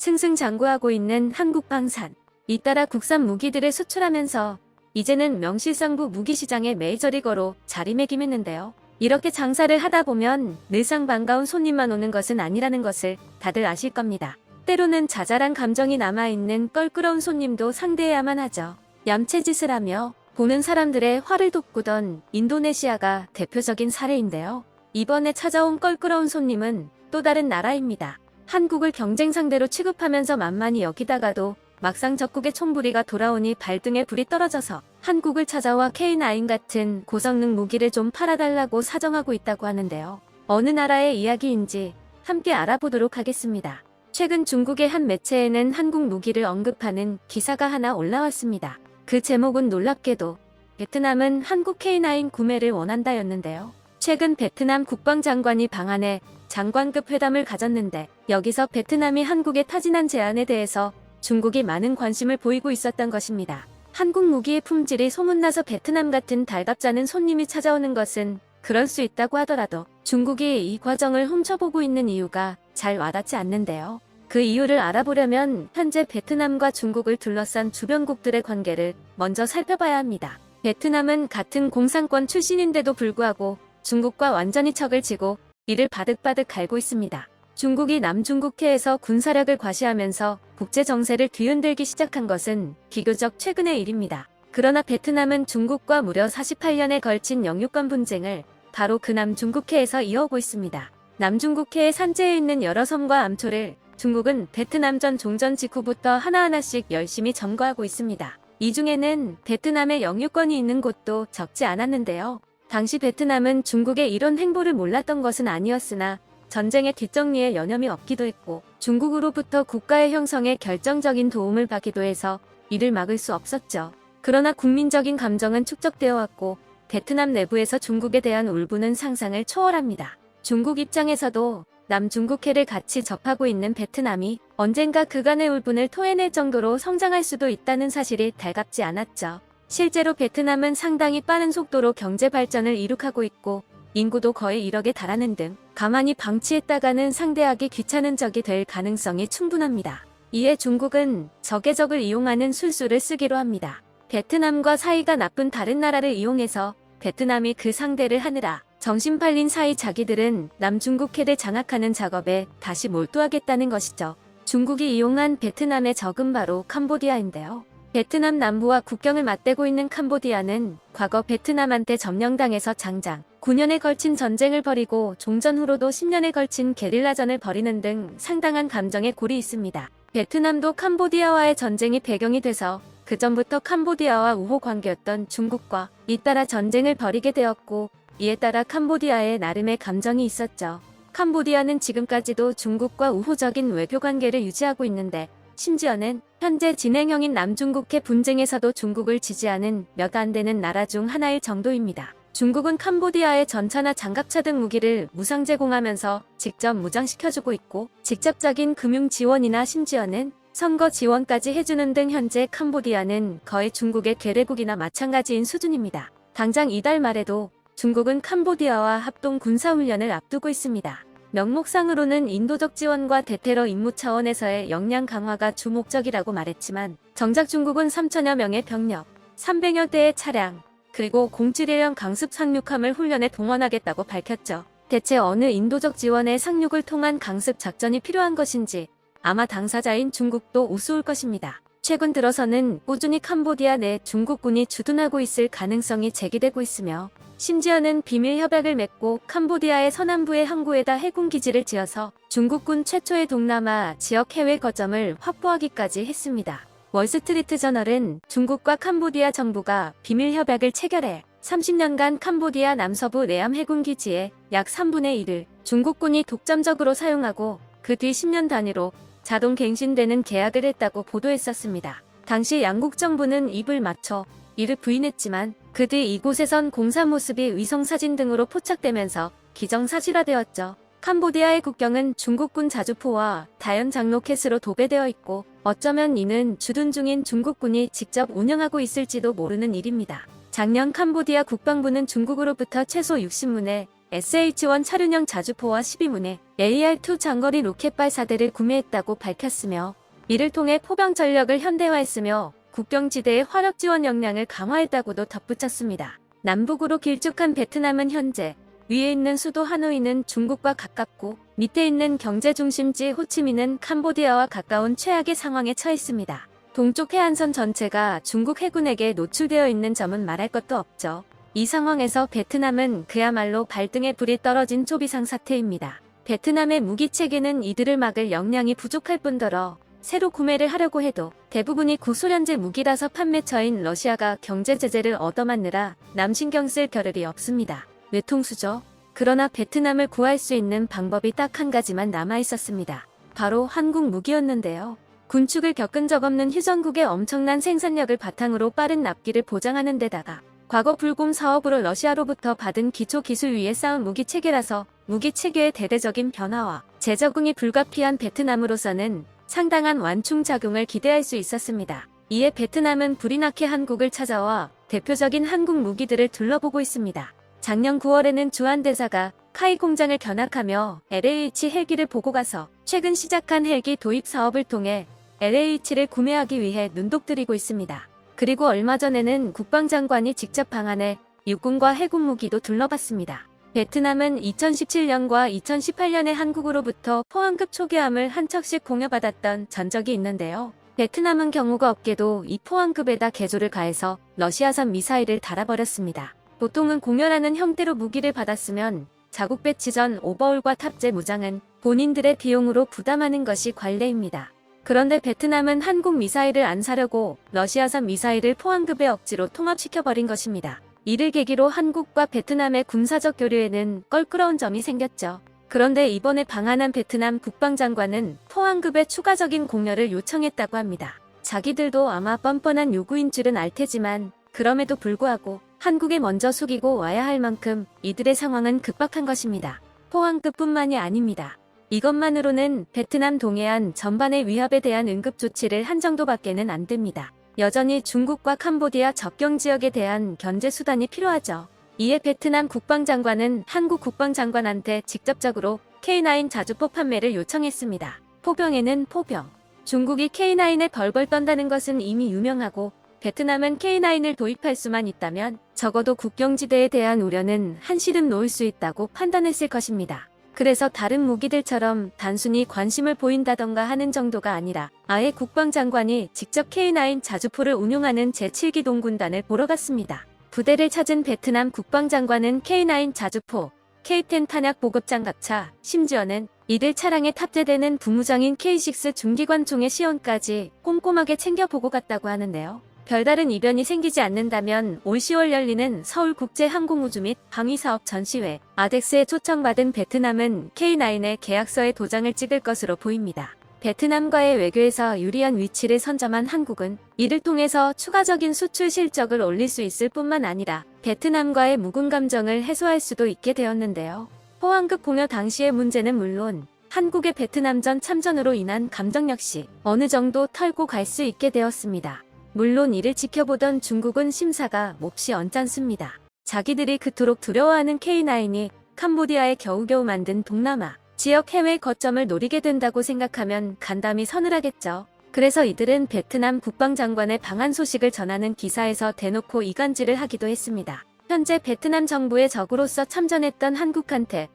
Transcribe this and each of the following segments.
승승장구하고 있는 한국 방산. 잇따라 국산 무기들을 수출하면서 이제는 명실상부 무기시장의 메이저리거로 자리매김했는데요. 이렇게 장사를 하다 보면 늘상 반가운 손님만 오는 것은 아니라는 것을 다들 아실 겁니다. 때로는 자잘한 감정이 남아있는 껄끄러운 손님도 상대해야만 하죠. 얌체짓을 하며 보는 사람들의 화를 돋구던 인도네시아가 대표적인 사례인데요. 이번에 찾아온 껄끄러운 손님은 또 다른 나라입니다. 한국을 경쟁 상대로 취급하면서 만만히 여기다가도 막상 적국의 총부리가 돌아오니 발등에 불이 떨어져서 한국을 찾아와 K9 같은 고성능 무기를 좀 팔아달라고 사정하고 있다고 하는데요. 어느 나라의 이야기인지 함께 알아보도록 하겠습니다. 최근 중국의 한 매체에는 한국 무기를 언급하는 기사가 하나 올라왔습니다. 그 제목은 놀랍게도 베트남은 한국 K9 구매를 원한다였는데요. 최근 베트남 국방장관이 방한해 장관급 회담을 가졌는데 여기서 베트남이 한국의 타진한 제안에 대해서 중국이 많은 관심을 보이고 있었던 것입니다. 한국 무기의 품질이 소문나서 베트남 같은 달갑지 않은 손님이 찾아오는 것은 그럴 수 있다고 하더라도 중국이 이 과정을 훔쳐보고 있는 이유가 잘 와닿지 않는데요. 그 이유를 알아보려면 현재 베트남과 중국을 둘러싼 주변국들의 관계를 먼저 살펴봐야 합니다. 베트남은 같은 공산권 출신인데도 불구하고 중국과 완전히 척을 지고 이를 바득바득 갈고 있습니다. 중국이 남중국해에서 군사력을 과시하면서 국제 정세를 뒤흔들기 시작한 것은 비교적 최근의 일입니다. 그러나 베트남은 중국과 무려 48년에 걸친 영유권 분쟁을 바로 그 남중국해에서 이어오고 있습니다. 남중국해의 산지에 있는 여러 섬과 암초를 중국은 베트남 전 종전 직후부터 하나하나씩 열심히 점거하고 있습니다. 이 중에는 베트남의 영유권이 있는 곳도 적지 않았는데요. 당시 베트남은 중국의 이런 행보를 몰랐던 것은 아니었으나 전쟁의 뒷정리에 여념이 없기도 했고 중국으로부터 국가의 형성에 결정적인 도움을 받기도 해서 이를 막을 수 없었죠. 그러나 국민적인 감정은 축적되어 왔고 베트남 내부에서 중국에 대한 울분은 상상을 초월합니다. 중국 입장에서도 남중국해를 같이 접하고 있는 베트남이 언젠가 그간의 울분을 토해낼 정도로 성장할 수도 있다는 사실이 달갑지 않았죠. 실제로 베트남은 상당히 빠른 속도로 경제 발전을 이룩하고 있고 인구도 거의 1억에 달하는 등 가만히 방치했다가는 상대하기 귀찮은 적이 될 가능성이 충분합니다. 이에 중국은 적의 적을 이용하는 술수를 쓰기로 합니다. 베트남과 사이가 나쁜 다른 나라를 이용해서 베트남이 그 상대를 하느라 정신 팔린 사이 자기들은 남중국해를 장악하는 작업에 다시 몰두하겠다는 것이죠. 중국이 이용한 베트남의 적은 바로 캄보디아인데요. 베트남 남부와 국경을 맞대고 있는 캄보디아는 과거 베트남한테 점령당해서 장장 9년에 걸친 전쟁을 벌이고 종전 후로도 10년에 걸친 게릴라전을 벌이는 등 상당한 감정의 골이 있습니다. 베트남도 캄보디아와의 전쟁이 배경이 돼서 그전부터 캄보디아와 우호 관계였던 중국과 잇따라 전쟁을 벌이게 되었고 이에 따라 캄보디아에 나름의 감정이 있었죠. 캄보디아는 지금까지도 중국과 우호적인 외교 관계를 유지하고 있는데 심지어는 현재 진행형인 남중국해 분쟁에서도 중국을 지지하는 몇 안 되는 나라 중 하나일 정도입니다. 중국은 캄보디아의 전차나 장갑차 등 무기를 무상 제공하면서 직접 무장시켜주고 있고 직접적인 금융 지원이나 심지어는 선거 지원까지 해주는 등 현재 캄보디아는 거의 중국의 괴뢰국이나 마찬가지인 수준입니다. 당장 이달 말에도 중국은 캄보디아와 합동 군사훈련을 앞두고 있습니다. 명목상으로는 인도적 지원과 대테러 임무 차원에서의 역량 강화가 주 목적이라고 말했지만 정작 중국은 3천여 명의 병력, 300여 대의 차량, 그리고 07형 강습 상륙함을 훈련에 동원하겠다고 밝혔죠. 대체 어느 인도적 지원의 상륙을 통한 강습 작전이 필요한 것인지 아마 당사자인 중국도 우스울 것입니다. 최근 들어서는 꾸준히 캄보디아 내 중국군이 주둔하고 있을 가능성이 제기되고 있으며 심지어는 비밀 협약을 맺고 캄보디아의 서남부의 항구에다 해군 기지를 지어서 중국군 최초의 동남아 지역 해외 거점을 확보하기까지 했습니다. 월스트리트 저널은 중국과 캄보디아 정부가 비밀 협약을 체결해 30년간 캄보디아 남서부 레암 해군 기지의 약 3분의 1을 중국군이 독점적으로 사용하고 그 뒤 10년 단위로 자동 갱신되는 계약을 했다고 보도했었습니다. 당시 양국 정부는 입을 맞춰 이를 부인했지만 그 뒤 이곳에선 공사 모습이 위성사진 등으로 포착되면서 기정사실화되었죠. 캄보디아의 국경은 중국군 자주포와 다연 장로켓으로 도배되어 있고 어쩌면 이는 주둔 중인 중국군이 직접 운영하고 있을지도 모르는 일입니다. 작년 캄보디아 국방부는 중국으로부터 최소 60문의 SH-1 차륜형 자주포와 12문의 AR-2 장거리 로켓 발사대를 구매했다고 밝혔으며 이를 통해 포병 전력을 현대화했으며 국경지대의 화력 지원 역량을 강화했다고도 덧붙였습니다. 남북으로 길쭉한 베트남은 현재 위에 있는 수도 하노이는 중국과 가깝고 밑에 있는 경제 중심지 호치민은 캄보디아와 가까운 최악의 상황에 처했습니다. 동쪽 해안선 전체가 중국 해군에게 노출되어 있는 점은 말할 것도 없죠. 이 상황에서 베트남은 그야말로 발등에 불이 떨어진 초비상 사태입니다. 베트남의 무기 체계는 이들을 막을 역량이 부족할 뿐더러 새로 구매를 하려고 해도 대부분이 구소련제 무기라서 판매처인 러시아가 경제 제재를 얻어맞느라 남신경 쓸 겨를이 없습니다. 외통수죠. 그러나 베트남을 구할 수 있는 방법이 딱 한 가지만 남아 있었습니다. 바로 한국 무기였는데요. 군축을 겪은 적 없는 휴전국의 엄청난 생산력을 바탕으로 빠른 납기를 보장하는 데다가 과거 불곰 사업으로 러시아로부터 받은 기초 기술 위에 쌓은 무기 체계라서 무기 체계의 대대적인 변화와 재적응이 불가피한 베트남으로서는 상당한 완충작용을 기대할 수 있었습니다. 이에 베트남은 불이 나게 한국을 찾아와 대표적인 한국 무기들을 둘러보고 있습니다. 작년 9월에는 주한대사가 카이 공장을 견학하며 LH 헬기를 보고 가서 최근 시작한 헬기 도입 사업을 통해 LH를 구매하기 위해 눈독들이고 있습니다. 그리고 얼마 전에는 국방장관이 직접 방한해 육군과 해군 무기도 둘러봤습니다. 베트남은 2017년과 2018년에 한국으로부터 포항급 초계함을 한 척씩 공여받았던 전적이 있는데요. 베트남은 경우가 없게도 이 포항급에다 개조를 가해서 러시아산 미사일을 달아버렸습니다. 보통은 공여라는 형태로 무기를 받았으면 자국 배치 전 오버홀과 탑재 무장은 본인들의 비용으로 부담하는 것이 관례입니다. 그런데 베트남은 한국 미사일을 안 사려고 러시아산 미사일을 포항급에 억지로 통합시켜버린 것입니다. 이를 계기로 한국과 베트남의 군사적 교류에는 껄끄러운 점이 생겼죠. 그런데 이번에 방한한 베트남 국방장관은 포항급의 추가적인 공여를 요청했다고 합니다. 자기들도 아마 뻔뻔한 요구인 줄은 알 테지만 그럼에도 불구하고 한국에 먼저 숙이고 와야 할 만큼 이들의 상황은 급박한 것입니다. 포항급뿐만이 아닙니다. 이것만으로는 베트남 동해안 전반의 위협에 대한 응급조치를 한 정도밖에는 안 됩니다. 여전히 중국과 캄보디아 접경 지역에 대한 견제 수단이 필요하죠. 이에 베트남 국방장관은 한국 국방장관한테 직접적으로 K9 자주포 판매를 요청했습니다. 포병에는 포병. 중국이 K9에 벌벌 떤다는 것은 이미 유명하고 베트남은 K9을 도입할 수만 있다면 적어도 국경지대에 대한 우려는 한시름 놓을 수 있다고 판단했을 것입니다. 그래서 다른 무기들처럼 단순히 관심을 보인다던가 하는 정도가 아니라 아예 국방장관이 직접 K9 자주포를 운용하는 제7기 동군단을 보러 갔습니다. 부대를 찾은 베트남 국방장관은 K9 자주포, K10 탄약 보급 장갑차, 심지어는 이들 차량에 탑재되는 부무장인 K6 중기관총의 시연까지 꼼꼼하게 챙겨보고 갔다고 하는데요. 별다른 이변이 생기지 않는다면 올 10월 열리는 서울국제항공우주 및 방위사업 전시회 아덱스에 초청받은 베트남은 K9의 계약서에 도장을 찍을 것으로 보입니다. 베트남과의 외교에서 유리한 위치를 선점한 한국은 이를 통해서 추가적인 수출 실적을 올릴 수 있을 뿐만 아니라 베트남과의 묵은 감정을 해소할 수도 있게 되었는데요. 포항급 공여 당시의 문제는 물론 한국의 베트남전 참전으로 인한 감정 역시 어느 정도 털고 갈 수 있게 되었습니다. 물론 이를 지켜보던 중국은 심사가 몹시 언짢습니다. 자기들이 그토록 두려워하는 K9이 캄보디아에 겨우겨우 만든 동남아 지역 해외 거점을 노리게 된다고 생각하면 간담이 서늘하겠죠. 그래서 이들은 베트남 국방장관의 방한 소식을 전하는 기사에서 대놓고 이간질을 하기도 했습니다. 현재 베트남 정부의 적으로서 참전했던 한국한테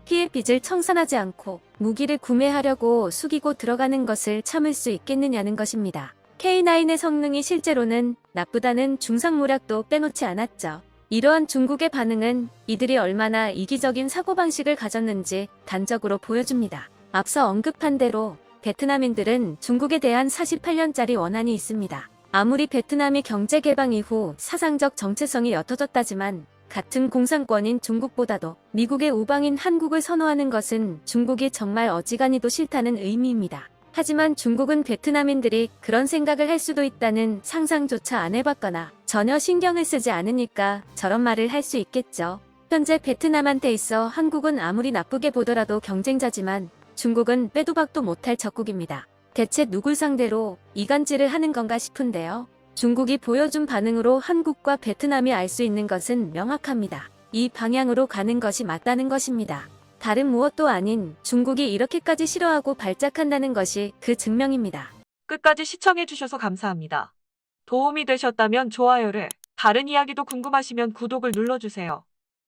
피해 빚을 청산하지 않고 무기를 구매하려고 숙이고 들어가는 것을 참을 수 있겠느냐는 것입니다. K9의 성능이 실제로는 나쁘다는 중상모략도 빼놓지 않았죠. 이러한 중국의 반응은 이들이 얼마나 이기적인 사고방식을 가졌는지 단적으로 보여줍니다. 앞서 언급한 대로 베트남인들은 중국에 대한 48년짜리 원한이 있습니다. 아무리 베트남이 경제개방 이후 사상적 정체성이 옅어졌다지만 같은 공산권인 중국보다도 미국의 우방인 한국을 선호하는 것은 중국이 정말 어지간히도 싫다는 의미입니다. 하지만 중국은 베트남인들이 그런 생각을 할 수도 있다는 상상조차 안 해봤거나 전혀 신경을 쓰지 않으니까 저런 말을 할 수 있겠죠. 현재 베트남한테 있어 한국은 아무리 나쁘게 보더라도 경쟁자지만 중국은 빼도 박도 못할 적국입니다. 대체 누굴 상대로 이간질을 하는 건가 싶은데요. 중국이 보여준 반응으로 한국과 베트남이 알 수 있는 것은 명확합니다. 이 방향으로 가는 것이 맞다는 것입니다. 다른 무엇도 아닌 중국이 이렇게까지 싫어하고 발작한다는 것이 그 증명입니다. 끝까지 시청해주셔서 감사합니다. 도움이 되셨다면 좋아요를, 다른 이야기도 궁금하시면 구독을 눌러주세요.